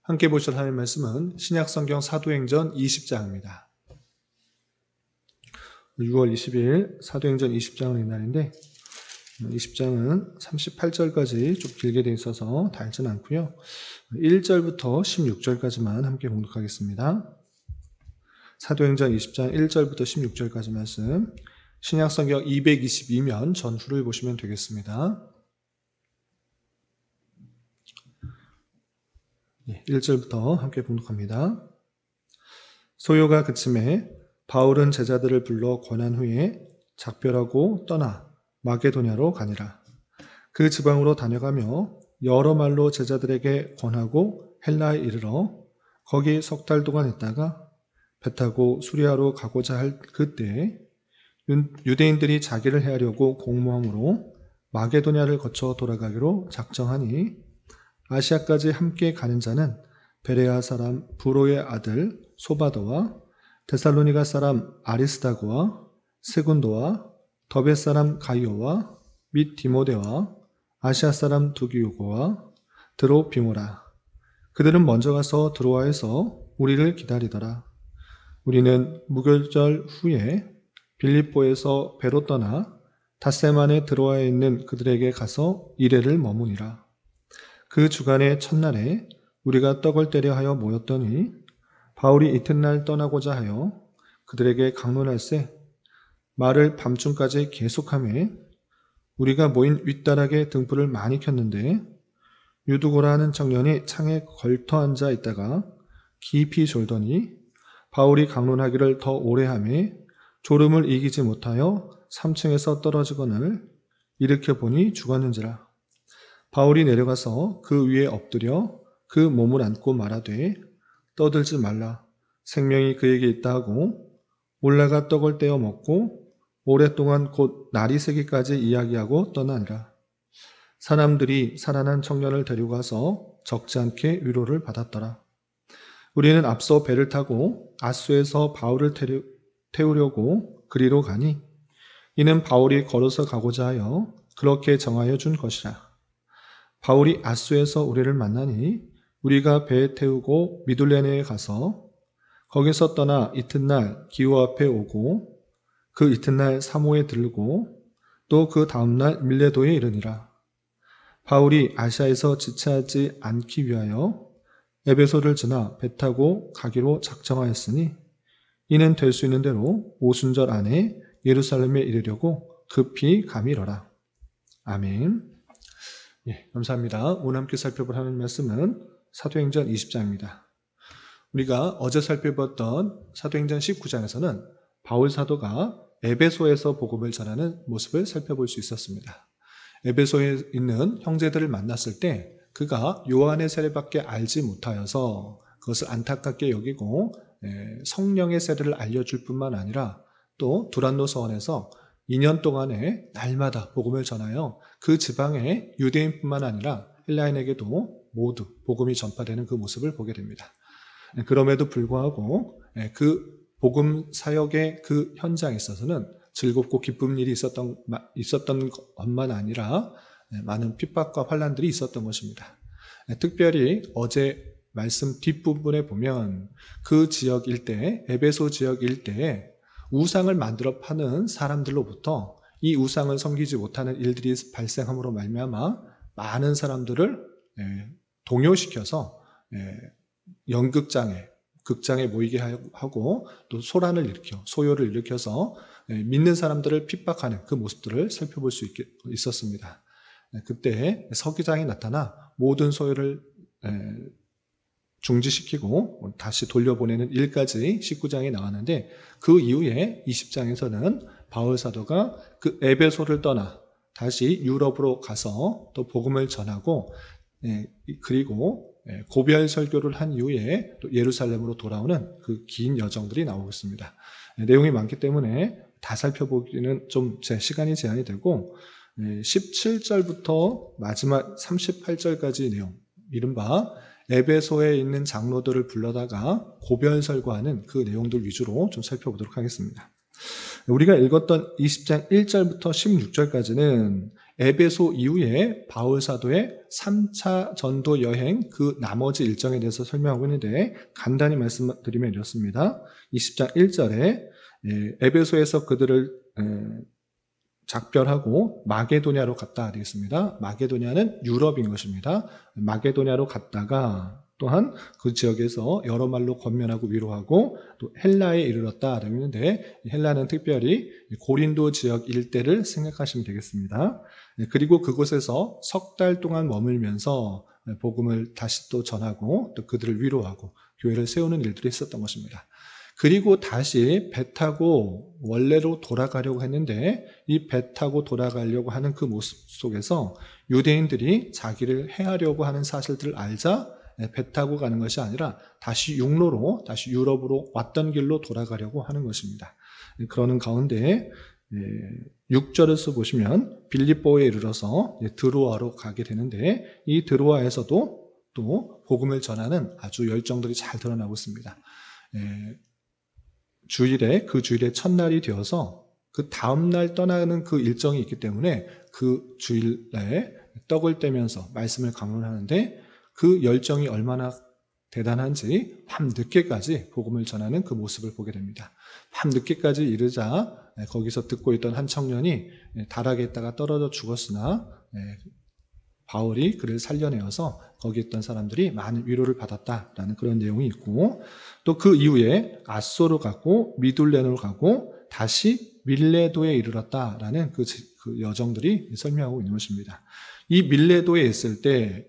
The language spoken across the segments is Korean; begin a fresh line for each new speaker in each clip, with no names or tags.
함께 보실 하나님 말씀은 신약성경 사도행전 20장입니다. 6월 20일 사도행전 20장을 읽는 날인데 20장은 38절까지 좀 길게 되어 있어서 다 읽지는 않고요. 1절부터 16절까지만 함께 공독하겠습니다. 사도행전 20장 1절부터 16절까지 말씀, 신약성경 222면 전후를 보시면 되겠습니다. 1절부터 함께 봉독합니다. 소요가 그침에 바울은 제자들을 불러 권한 후에 작별하고 떠나 마게도냐로 가니라. 그 지방으로 다녀가며 여러 말로 제자들에게 권하고 헬라에 이르러 거기 석 달 동안 있다가 배 타고 수리아로 가고자 할 그때에 유대인들이 자기를 해하려고 공모함으로 마게도냐를 거쳐 돌아가기로 작정하니 아시아까지 함께 가는 자는 베레아 사람 브로의 아들 소바더와 데살로니가 사람 아리스다고와 세군도와 더베 사람 가이오와 및 디모데와 아시아 사람 두기오고와 드로비모라. 그들은 먼저 가서 드로아에서 우리를 기다리더라. 우리는 무교절 후에 빌립보에서 배로 떠나 닷새만에 드로아에 있는 그들에게 가서 이레를 머무니라. 그 주간의 첫날에 우리가 떡을 떼려 하여 모였더니 바울이 이튿날 떠나고자 하여 그들에게 강론할세 말을 밤중까지 계속하며 우리가 모인 윗다락에 등불을 많이 켰는데 유두고라 하는 청년이 창에 걸터 앉아 있다가 깊이 졸더니 바울이 강론하기를 더 오래 하며 졸음을 이기지 못하여 3층에서 떨어지거늘 일으켜 보니 죽었는지라. 바울이 내려가서 그 위에 엎드려 그 몸을 안고 말하되 떠들지 말라. 생명이 그에게 있다 하고 올라가 떡을 떼어 먹고 오랫동안 곧 날이 새기까지 이야기하고 떠나니라. 사람들이 살아난 청년을 데리고 가서 적지 않게 위로를 받았더라. 우리는 앞서 배를 타고 아수에서 바울을 태우려고 그리로 가니 이는 바울이 걸어서 가고자 하여 그렇게 정하여 준 것이라. 바울이 아수에서 우리를 만나니 우리가 배에 태우고 미둘레네에 가서 거기서 떠나 이튿날 기호 앞에 오고 그 이튿날 사모에 들고 또 그 다음날 밀레도에 이르니라. 바울이 아시아에서 지체하지 않기 위하여 에베소를 지나 배 타고 가기로 작정하였으니 이는 될 수 있는 대로 오순절 안에 예루살렘에 이르려고 급히 감이러라. 아멘. 감사합니다. 오늘 함께 살펴볼 하나님 말씀은 사도행전 20장입니다. 우리가 어제 살펴봤던 사도행전 19장에서는 바울 사도가 에베소에서 복음을 전하는 모습을 살펴볼 수 있었습니다. 에베소에 있는 형제들을 만났을 때 그가 요한의 세례밖에 알지 못하여서 그것을 안타깝게 여기고 성령의 세례를 알려줄 뿐만 아니라 또 두란노 서원에서 2년 동안에 날마다 복음을 전하여 그 지방의 유대인뿐만 아니라 헬라인에게도 모두 복음이 전파되는 그 모습을 보게 됩니다. 그럼에도 불구하고 그 복음 사역의 그 현장에 있어서는 즐겁고 기쁜 일이 있었던 것만 아니라 많은 핍박과 환난들이 있었던 것입니다. 특별히 어제 말씀 뒷부분에 보면 그 지역 일대, 에베소 지역 일대에 우상을 만들어 파는 사람들로부터 이 우상을 섬기지 못하는 일들이 발생함으로 말미암아 많은 사람들을 동요시켜서 극장에 모이게 하고 또 소란을 일으켜 소요를 일으켜서 믿는 사람들을 핍박하는 그 모습들을 살펴볼 수 있었습니다. 그때 서기장이 나타나 모든 소요를 중지시키고 다시 돌려보내는 일까지 19장에 나왔는데 그 이후에 20장에서는 바울 사도가 그 에베소를 떠나 다시 유럽으로 가서 또 복음을 전하고 그리고 고별 설교를 한 이후에 또 예루살렘으로 돌아오는 그 긴 여정들이 나오고 있습니다. 내용이 많기 때문에 다 살펴보기는 좀 제 시간이 제한이 되고 17절부터 마지막 38절까지 내용, 이른바 에베소에 있는 장로들을 불러다가 고별 설교하는 그 내용들 위주로 좀 살펴보도록 하겠습니다. 우리가 읽었던 20장 1절부터 16절까지는 에베소 이후에 바울 사도의 3차 전도 여행 그 나머지 일정에 대해서 설명하고 있는데 간단히 말씀드리면 이렇습니다. 20장 1절에 에베소에서 그들을 작별하고 마게도냐로 갔다 되겠습니다. 마게도냐는 유럽인 것입니다. 마게도냐로 갔다가 또한 그 지역에서 여러 말로 권면하고 위로하고 또 헬라에 이르렀다 되는데 헬라는 특별히 고린도 지역 일대를 생각하시면 되겠습니다. 그리고 그곳에서 석 달 동안 머물면서 복음을 다시 또 전하고 또 그들을 위로하고 교회를 세우는 일들이 있었던 것입니다. 그리고 다시 배 타고 원래로 돌아가려고 했는데 이 배 타고 돌아가려고 하는 그 모습 속에서 유대인들이 자기를 해하려고 하는 사실들을 알자 배 타고 가는 것이 아니라 다시 육로로 다시 유럽으로 왔던 길로 돌아가려고 하는 것입니다. 그러는 가운데 6절에서 보시면 빌립보에 이르러서 드로아로 가게 되는데 이 드로아에서도 또 복음을 전하는 아주 열정들이 잘 드러나고 있습니다. 그 주일의 첫날이 되어서 그 다음날 떠나는 그 일정이 있기 때문에 그 주일에 떡을 떼면서 말씀을 강론하는데 그 열정이 얼마나 대단한지 밤늦게까지 복음을 전하는 그 모습을 보게 됩니다. 밤늦게까지 이르자 거기서 듣고 있던 한 청년이 다락에 있다가 떨어져 죽었으나 바울이 그를 살려내어서 거기 있던 사람들이 많은 위로를 받았다라는 그런 내용이 있고 또 그 이후에 아소로 가고 미둘레노로 가고 다시 밀레도에 이르렀다라는 그 여정들이 설명하고 있는 것입니다. 이 밀레도에 있을 때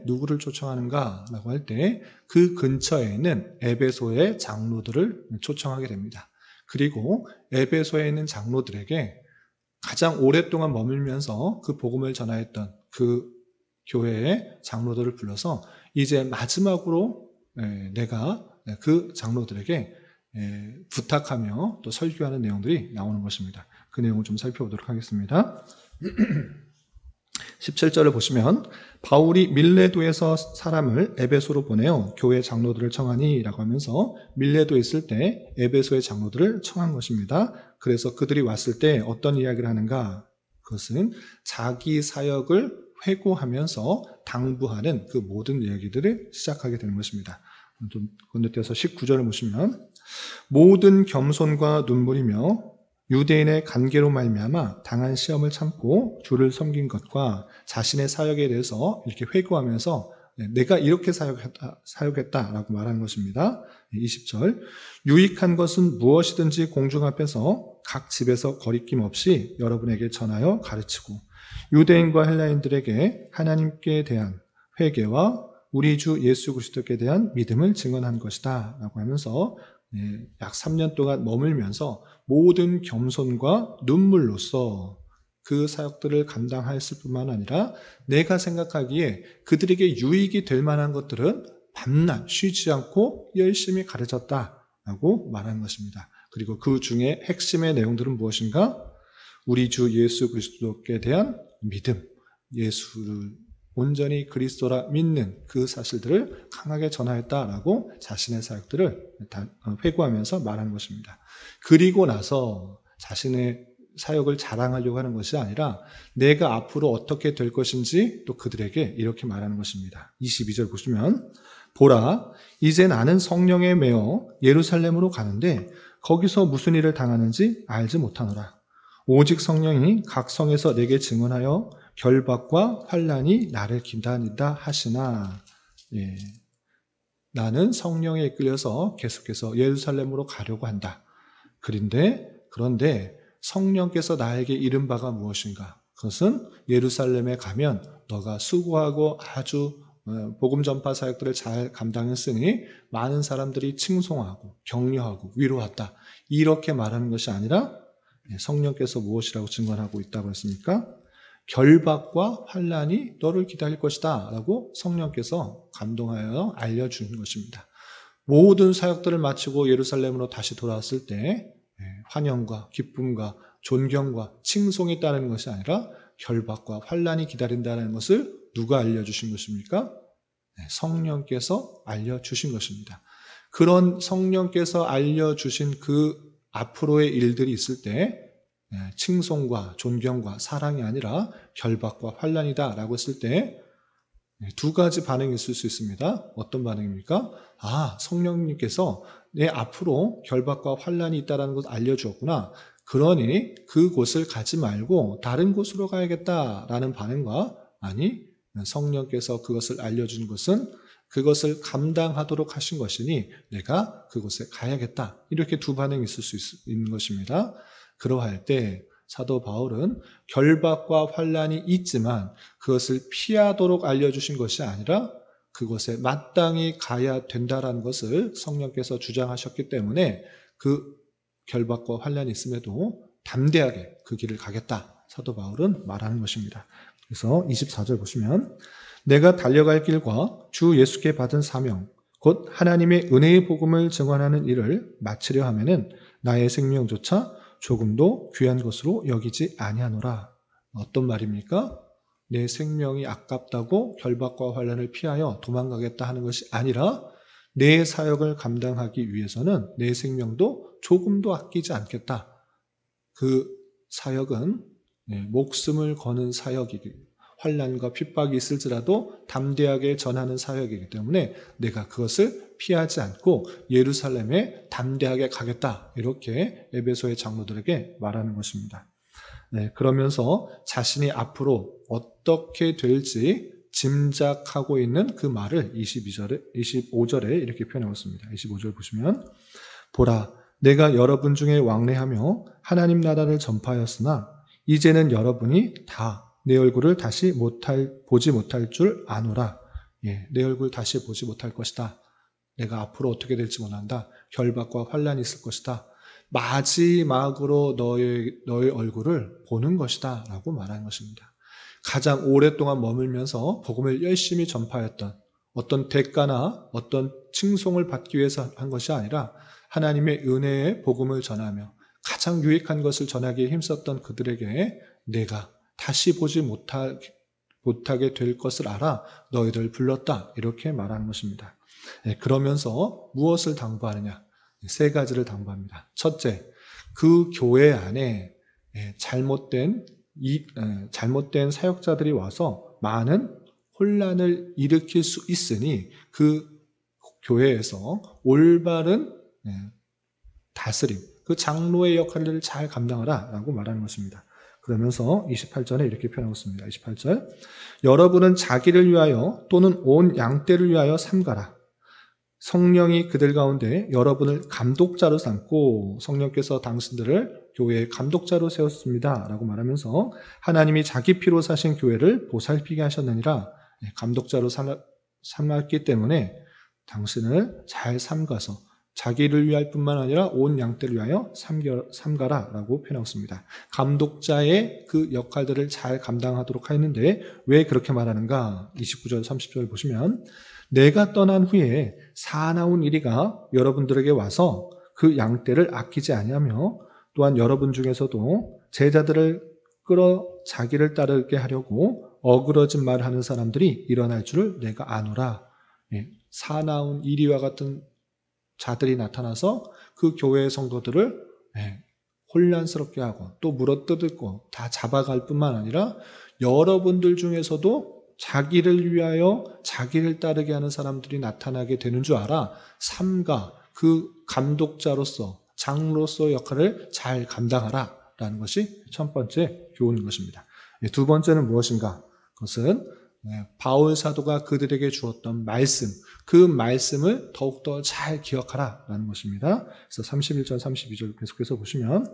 누구를 초청하는가라고 할 때 그 근처에 있는 에베소의 장로들을 초청하게 됩니다. 그리고 에베소에 있는 장로들에게 가장 오랫동안 머물면서 그 복음을 전하였던 그 교회의 장로들을 불러서 이제 마지막으로 내가 그 장로들에게 부탁하며 또 설교하는 내용들이 나오는 것입니다. 그 내용을 좀 살펴보도록 하겠습니다. 17절을 보시면 바울이 밀레도에서 사람을 에베소로 보내어 교회 장로들을 청하니 라고 하면서 밀레도에 있을 때 에베소의 장로들을 청한 것입니다. 그래서 그들이 왔을 때 어떤 이야기를 하는가? 그것은 자기 사역을 회고하면서 당부하는 그 모든 이야기들을 시작하게 되는 것입니다. 좀 건너뛰어서 19절을 보시면 모든 겸손과 눈물이며 유대인의 간계로 말미암아 당한 시험을 참고 주를 섬긴 것과 자신의 사역에 대해서 이렇게 회고하면서 내가 이렇게 사역했다라고 말하는 것입니다. 20절 유익한 것은 무엇이든지 공중 앞에서 각 집에서 거리낌 없이 여러분에게 전하여 가르치고 유대인과 헬라인들에게 하나님께 대한 회개와 우리 주 예수 그리스도께 대한 믿음을 증언한 것이다 라고 하면서 약 3년 동안 머물면서 모든 겸손과 눈물로써 그 사역들을 감당했을 뿐만 아니라 내가 생각하기에 그들에게 유익이 될 만한 것들은 밤낮 쉬지 않고 열심히 가르쳤다라고 말하는 것입니다. 그리고 그 중에 핵심의 내용들은 무엇인가? 우리 주 예수 그리스도께 대한 믿음, 예수를 온전히 그리스도라 믿는 그 사실들을 강하게 전하였다라고 자신의 사역들을 회고하면서 말하는 것입니다. 그리고 나서 자신의 사역을 자랑하려고 하는 것이 아니라 내가 앞으로 어떻게 될 것인지 또 그들에게 이렇게 말하는 것입니다. 22절 보시면 보라, 이제 나는 성령에 매어 예루살렘으로 가는데 거기서 무슨 일을 당하는지 알지 못하노라. 오직 성령이 각 성에서 내게 증언하여 결박과 환난이 나를 기다린다 하시나. 나는 성령에 이끌려서 계속해서 예루살렘으로 가려고 한다. 그런데 성령께서 나에게 이른 바가 무엇인가? 그것은 예루살렘에 가면 너가 수고하고 아주 복음 전파 사역들을 잘 감당했으니 많은 사람들이 칭송하고 격려하고 위로했다. 이렇게 말하는 것이 아니라 성령께서 무엇이라고 증언하고 있다고 했습니까? 결박과 환난이 너를 기다릴 것이다 라고 성령께서 감동하여 알려주는 것입니다. 모든 사역들을 마치고 예루살렘으로 다시 돌아왔을 때 환영과 기쁨과 존경과 칭송이 따르는 것이 아니라 결박과 환난이 기다린다는 것을 누가 알려주신 것입니까? 성령께서 알려주신 것입니다. 그런 성령께서 알려주신 그 앞으로의 일들이 있을 때 칭송과 존경과 사랑이 아니라 결박과 환난이다 라고 했을 때 두 가지 반응이 있을 수 있습니다. 어떤 반응입니까? 성령님께서 내 앞으로 결박과 환난이 있다는 것을 알려주었구나. 그러니 그곳을 가지 말고 다른 곳으로 가야겠다라는 반응과, 아니, 성령께서 그것을 알려준 것은 그것을 감당하도록 하신 것이니 내가 그곳에 가야겠다. 이렇게 두 반응이 있을 수 있는 것입니다. 그러할 때 사도 바울은 결박과 환난이 있지만 그것을 피하도록 알려주신 것이 아니라 그곳에 마땅히 가야 된다라는 것을 성령께서 주장하셨기 때문에 그 결박과 환난이 있음에도 담대하게 그 길을 가겠다. 사도 바울은 말하는 것입니다. 그래서 24절 보시면 내가 달려갈 길과 주 예수께 받은 사명 곧 하나님의 은혜의 복음을 증언하는 일을 마치려 하면은 나의 생명조차 조금도 귀한 것으로 여기지 아니하노라. 어떤 말입니까? 내 생명이 아깝다고 결박과 환난을 피하여 도망가겠다 하는 것이 아니라 내 사역을 감당하기 위해서는 내 생명도 조금도 아끼지 않겠다. 그 사역은 목숨을 거는 사역이기, 환난과 핍박이 있을지라도 담대하게 전하는 사역이기 때문에 내가 그것을 피하지 않고 예루살렘에 담대하게 가겠다. 이렇게 에베소의 장로들에게 말하는 것입니다. 그러면서 자신이 앞으로 어떻게 될지 짐작하고 있는 그 말을 25절에 이렇게 표현하고 있습니다. 25절 보시면 보라, 내가 여러분 중에 왕래하며 하나님 나라를 전파하였으나 이제는 여러분이 다 내 얼굴을 다시 보지 못할 줄 아노라. 내 얼굴 다시 보지 못할 것이다. 내가 앞으로 어떻게 될지 모른다. 결박과 환난이 있을 것이다. 마지막으로 너의 얼굴을 보는 것이다 라고 말하는 것입니다. 가장 오랫동안 머물면서 복음을 열심히 전파했던 어떤 대가나 어떤 칭송을 받기 위해서 한 것이 아니라 하나님의 은혜의 복음을 전하며 가장 유익한 것을 전하기에 힘썼던 그들에게 내가 다시 보지 못하게 될 것을 알아 너희들 불렀다. 이렇게 말하는 것입니다. 그러면서 무엇을 당부하느냐? 세 가지를 당부합니다. 첫째, 그 교회 안에 잘못된 사역자들이 와서 많은 혼란을 일으킬 수 있으니 그 교회에서 올바른 다스림, 그 장로의 역할을 잘 감당하라 라고 말하는 것입니다. 그러면서 28절에 이렇게 표현하고 있습니다. 28절, 여러분은 자기를 위하여 또는 온 양떼를 위하여 삼가라. 성령이 그들 가운데 여러분을 감독자로 삼고 성령께서 당신들을 교회의 감독자로 세웠습니다 라고 말하면서 하나님이 자기 피로 사신 교회를 보살피게 하셨느니라. 감독자로 삼았기 때문에 당신을 잘 삼가서 자기를 위할 뿐만 아니라 온 양떼를 위하여 삼가라 라고 표현하고 있습니다. 감독자의 그 역할들을 잘 감당하도록 하였는데 왜 그렇게 말하는가? 29절 30절 보시면 내가 떠난 후에 사나운 이리가 여러분들에게 와서 그 양떼를 아끼지 아니하며 또한 여러분 중에서도 제자들을 끌어 자기를 따르게 하려고 어그러진 말을 하는 사람들이 일어날 줄을 내가 아노라. 사나운 이리와 같은 자들이 나타나서 그 교회의 성도들을 혼란스럽게 하고 또 물어뜯고 다 잡아갈 뿐만 아니라 여러분들 중에서도 자기를 위하여 자기를 따르게 하는 사람들이 나타나게 되는 줄 알아. 삼가 그 감독자로서 장로서 역할을 잘 감당하라 라는 것이 첫 번째 교훈인 것입니다. 두 번째는 무엇인가? 그것은 바울 사도가 그들에게 주었던 말씀, 그 말씀을 더욱더 잘 기억하라 라는 것입니다. 그래서 31절 32절 계속해서 보시면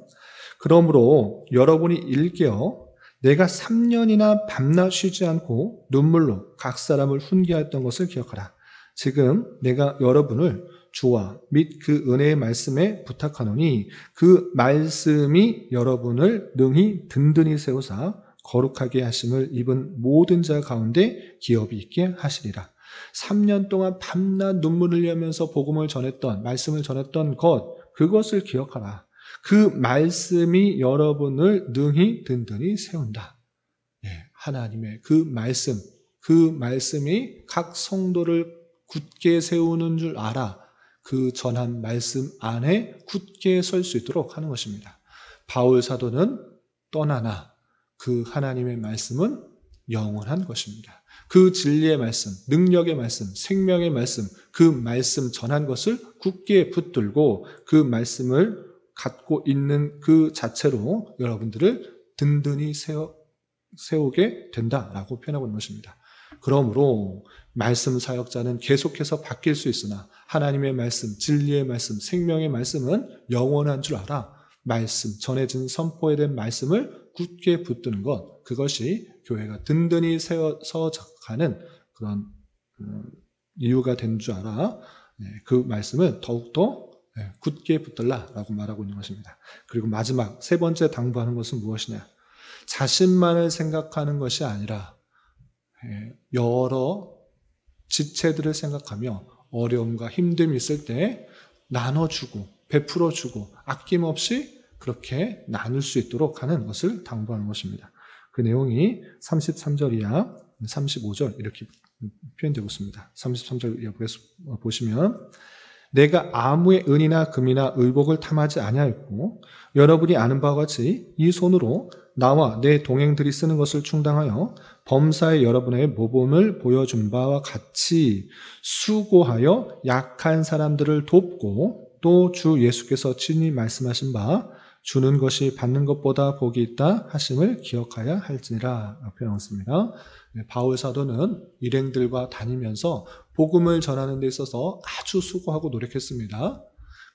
그러므로 여러분이 일깨어 내가 3년이나 밤낮 쉬지 않고 눈물로 각 사람을 훈계했던 것을 기억하라. 지금 내가 여러분을 주와 및 그 은혜의 말씀에 부탁하노니 그 말씀이 여러분을 능히 든든히 세우사 거룩하게 하심을 입은 모든 자 가운데 기업이 있게 하시리라. 3년 동안 밤낮 눈물을 흘리면서 복음을 전했던, 말씀을 전했던 그것을 기억하라. 그 말씀이 여러분을 능히 든든히 세운다. 하나님의 그 말씀이 각 성도를 굳게 세우는 줄 알아. 그 전한 말씀 안에 굳게 설 수 있도록 하는 것입니다. 바울 사도는 떠나나 그 하나님의 말씀은 영원한 것입니다. 그 진리의 말씀, 능력의 말씀, 생명의 말씀, 그 말씀 전한 것을 굳게 붙들고 그 말씀을 갖고 있는 그 자체로 여러분들을 든든히 세우게 된다라고 표현하고 있는 것입니다. 그러므로 말씀 사역자는 계속해서 바뀔 수 있으나 하나님의 말씀, 진리의 말씀, 생명의 말씀은 영원한 줄 알아. 말씀, 전해진 선포에 대한 말씀을 굳게 붙드는 것, 그것이 교회가 든든히 서가는 그런 이유가 된 줄 알아. 그 말씀을 더욱더 굳게 붙들라라고 말하고 있는 것입니다. 그리고 마지막 세 번째 당부하는 것은 무엇이냐? 자신만을 생각하는 것이 아니라 여러 지체들을 생각하며 어려움과 힘듦이 있을 때 나눠주고 베풀어주고 아낌없이 그렇게 나눌 수 있도록 하는 것을 당부하는 것입니다. 그 내용이 33절 이하 35절 이렇게 표현되고 있습니다. 33절 이하 보시면 내가 아무의 은이나 금이나 의복을 탐하지 아니하였고 여러분이 아는 바와 같이 이 손으로 나와 내 동행들이 쓰는 것을 충당하여 범사에 여러분의 모범을 보여준 바와 같이 수고하여 약한 사람들을 돕고 또 주 예수께서 친히 말씀하신 바 주는 것이 받는 것보다 복이 있다 하심을 기억하여야 할지니라 표현했습니다. 바울 사도는 일행들과 다니면서 복음을 전하는 데 있어서 아주 수고하고 노력했습니다.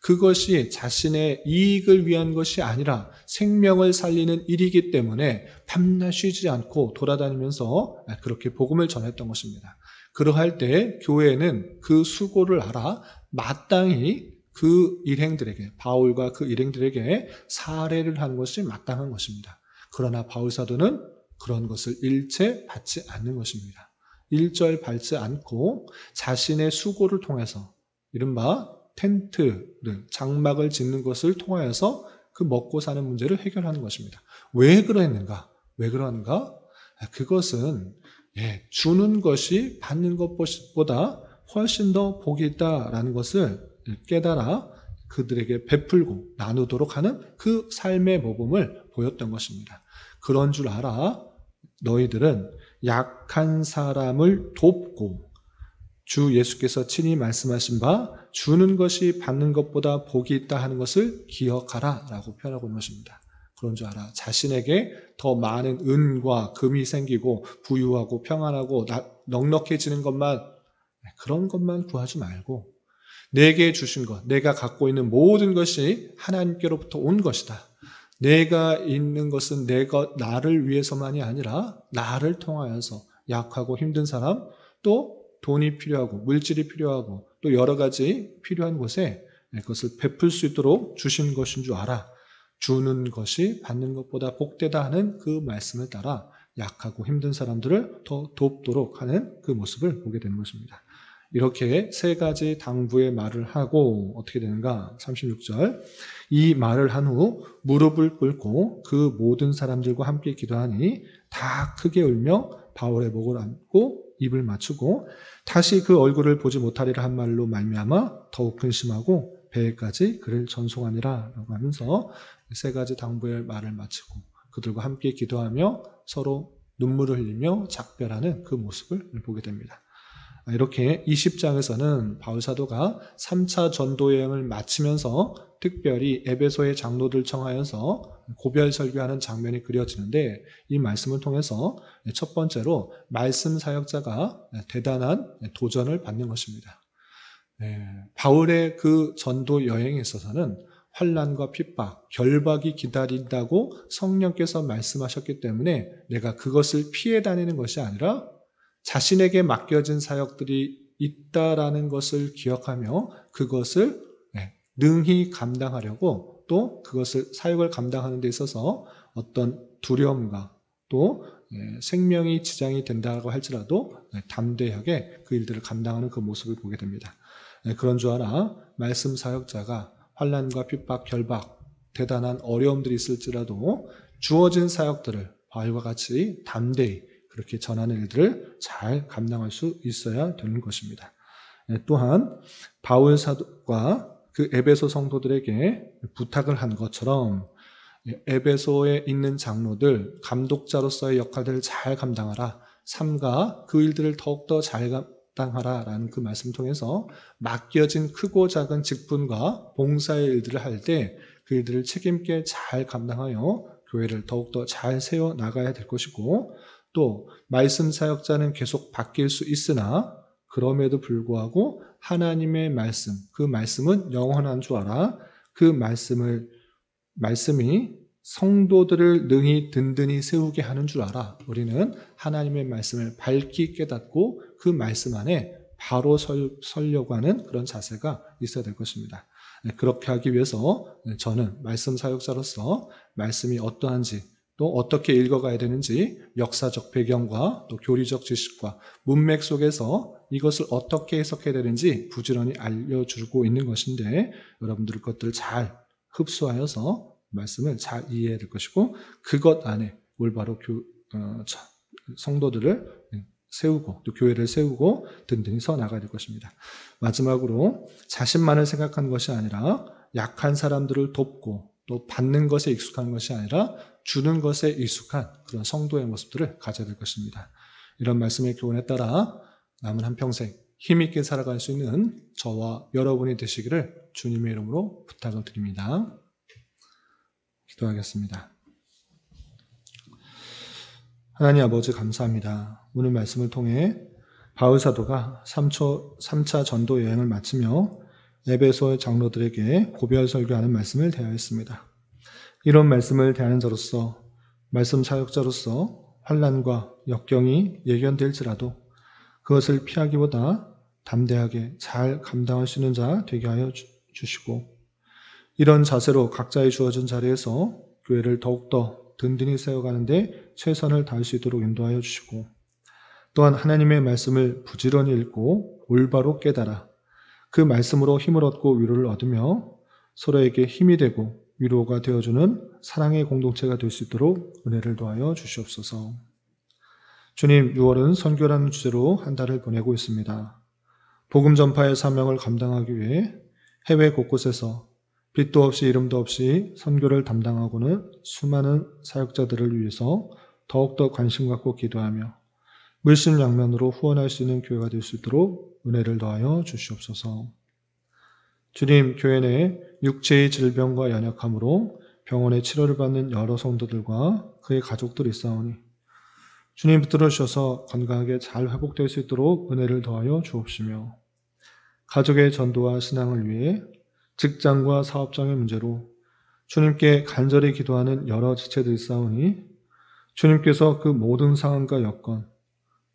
그것이 자신의 이익을 위한 것이 아니라 생명을 살리는 일이기 때문에 밤낮 쉬지 않고 돌아다니면서 그렇게 복음을 전했던 것입니다. 그러할 때 교회는 그 수고를 알아 마땅히 그 일행들에게, 바울과 그 일행들에게 사례를 하는 것이 마땅한 것입니다. 그러나 바울 사도는 그런 것을 일체 받지 않는 것입니다. 일절 받지 않고 자신의 수고를 통해서 이른바 텐트를, 장막을 짓는 것을 통하여서 그 먹고 사는 문제를 해결하는 것입니다. 왜 그랬는가? 왜 그런가? 그것은 주는 것이 받는 것보다 훨씬 더 복이 있다라는 것을 깨달아 그들에게 베풀고 나누도록 하는 그 삶의 모범을 보였던 것입니다. 그런 줄 알아 너희들은 약한 사람을 돕고 주 예수께서 친히 말씀하신 바 주는 것이 받는 것보다 복이 있다 하는 것을 기억하라 라고 표현하고 있는 것입니다. 그런 줄 알아. 자신에게 더 많은 은과 금이 생기고 부유하고 평안하고 넉넉해지는 것만, 그런 것만 구하지 말고 내게 주신 것, 내가 갖고 있는 모든 것이 하나님께로부터 온 것이다. 내가 있는 것은 나를 위해서만이 아니라 나를 통하여서 약하고 힘든 사람, 또 돈이 필요하고 물질이 필요하고 또 여러 가지 필요한 곳에 그것을 베풀 수 있도록 주신 것인 줄 알아. 주는 것이 받는 것보다 복되다 하는 그 말씀을 따라 약하고 힘든 사람들을 더 돕도록 하는 그 모습을 보게 되는 것입니다. 이렇게 세 가지 당부의 말을 하고 어떻게 되는가? 36절. 이 말을 한 후 무릎을 꿇고 그 모든 사람들과 함께 기도하니 다 크게 울며 바울의 목을 안고 입을 맞추고 다시 그 얼굴을 보지 못하리라 한 말로 말미암아 더욱 근심하고 배에까지 그를 전송하니라 라고 하면서 세 가지 당부의 말을 마치고 그들과 함께 기도하며 서로 눈물을 흘리며 작별하는 그 모습을 보게 됩니다. 이렇게 20장에서는 바울 사도가 3차 전도 여행을 마치면서 특별히 에베소의 장로들 청하여서 고별 설교하는 장면이 그려지는데 이 말씀을 통해서 첫 번째로 말씀 사역자가 대단한 도전을 받는 것입니다. 바울의 그 전도 여행에 있어서는 환난과 핍박, 결박이 기다린다고 성령께서 말씀하셨기 때문에 내가 그것을 피해 다니는 것이 아니라 자신에게 맡겨진 사역들이 있다라는 것을 기억하며 그것을 능히 감당하려고 또 그것을 사역을 감당하는 데 있어서 어떤 두려움과 또 생명이 지장이 된다고 할지라도 담대하게 그 일들을 감당하는 그 모습을 보게 됩니다. 그런 줄 알아 말씀 사역자가 환난과 핍박, 결박, 대단한 어려움들이 있을지라도 주어진 사역들을 바울과 같이 담대히 그렇게 전하는 일들을 잘 감당할 수 있어야 되는 것입니다. 또한 바울 사도가 그 에베소 성도들에게 부탁을 한 것처럼 에베소에 있는 장로들, 감독자로서의 역할들을 잘 감당하라. 삼가 그 일들을 더욱더 잘 감당하라 라는 그 말씀을 통해서 맡겨진 크고 작은 직분과 봉사의 일들을 할 때 그 일들을 책임있게 잘 감당하여 교회를 더욱더 잘 세워 나가야 될 것이고, 또 말씀 사역자는 계속 바뀔 수 있으나 그럼에도 불구하고 하나님의 말씀, 그 말씀은 영원한 줄 알아. 그 말씀이 성도들을 능히 든든히 세우게 하는 줄 알아. 우리는 하나님의 말씀을 밝히 깨닫고 그 말씀 안에 바로 서려고 하는 그런 자세가 있어야 될 것입니다. 그렇게 하기 위해서 저는 말씀 사역자로서 말씀이 어떠한지, 또 어떻게 읽어가야 되는지 역사적 배경과 또 교리적 지식과 문맥 속에서 이것을 어떻게 해석해야 되는지 부지런히 알려주고 있는 것인데, 여러분들 것들을 잘 흡수하여서 말씀을 잘 이해해야 될 것이고, 그것 안에 올바로 성도들을 세우고 또 교회를 세우고 든든히 서 나가야 될 것입니다. 마지막으로 자신만을 생각하는 것이 아니라 약한 사람들을 돕고 또 받는 것에 익숙한 것이 아니라 주는 것에 익숙한 그런 성도의 모습들을 가져야 될 것입니다. 이런 말씀의 교훈에 따라 남은 한평생 힘있게 살아갈 수 있는 저와 여러분이 되시기를 주님의 이름으로 부탁을 드립니다. 기도하겠습니다. 하나님 아버지 감사합니다. 오늘 말씀을 통해 바울 사도가 3차 전도 여행을 마치며 에베소의 장로들에게 고별 설교하는 말씀을 대하였습니다. 이런 말씀을 대하는 자로서, 말씀 사역자로서 환난과 역경이 예견될지라도 그것을 피하기보다 담대하게 잘 감당할 수 있는 자 되게 하여 주시고, 이런 자세로 각자의 주어진 자리에서 교회를 더욱더 든든히 세워가는데 최선을 다할 수 있도록 인도하여 주시고, 또한 하나님의 말씀을 부지런히 읽고 올바로 깨달아 그 말씀으로 힘을 얻고 위로를 얻으며 서로에게 힘이 되고 위로가 되어주는 사랑의 공동체가 될 수 있도록 은혜를 더하여 주시옵소서. 주님, 6월은 선교라는 주제로 한 달을 보내고 있습니다. 복음 전파의 사명을 감당하기 위해 해외 곳곳에서 빛도 없이 이름도 없이 선교를 담당하고는 수많은 사역자들을 위해서 더욱더 관심 갖고 기도하며 물심양면으로 후원할 수 있는 교회가 될 수 있도록 은혜를 더하여 주시옵소서. 주님, 교회 내 육체의 질병과 연약함으로 병원에 치료를 받는 여러 성도들과 그의 가족들이 있사오니 주님 붙들어 주셔서 건강하게 잘 회복될 수 있도록 은혜를 더하여 주옵시며, 가족의 전도와 신앙을 위해 직장과 사업장의 문제로 주님께 간절히 기도하는 여러 지체들이 있사오니 주님께서 그 모든 상황과 여건,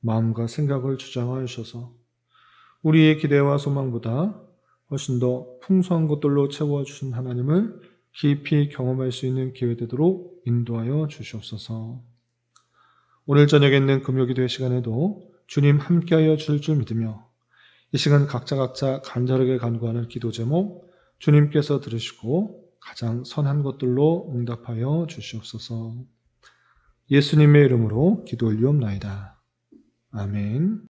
마음과 생각을 주장하여 주셔서 우리의 기대와 소망보다 훨씬 더 풍성한 것들로 채워주신 하나님을 깊이 경험할 수 있는 기회 되도록 인도하여 주시옵소서. 오늘 저녁에 있는 금요기도의 시간에도 주님 함께하여 주실 줄 믿으며 이 시간 각자 간절하게 간구하는 기도 제목 주님께서 들으시고 가장 선한 것들로 응답하여 주시옵소서. 예수님의 이름으로 기도 올리옵나이다. 아멘.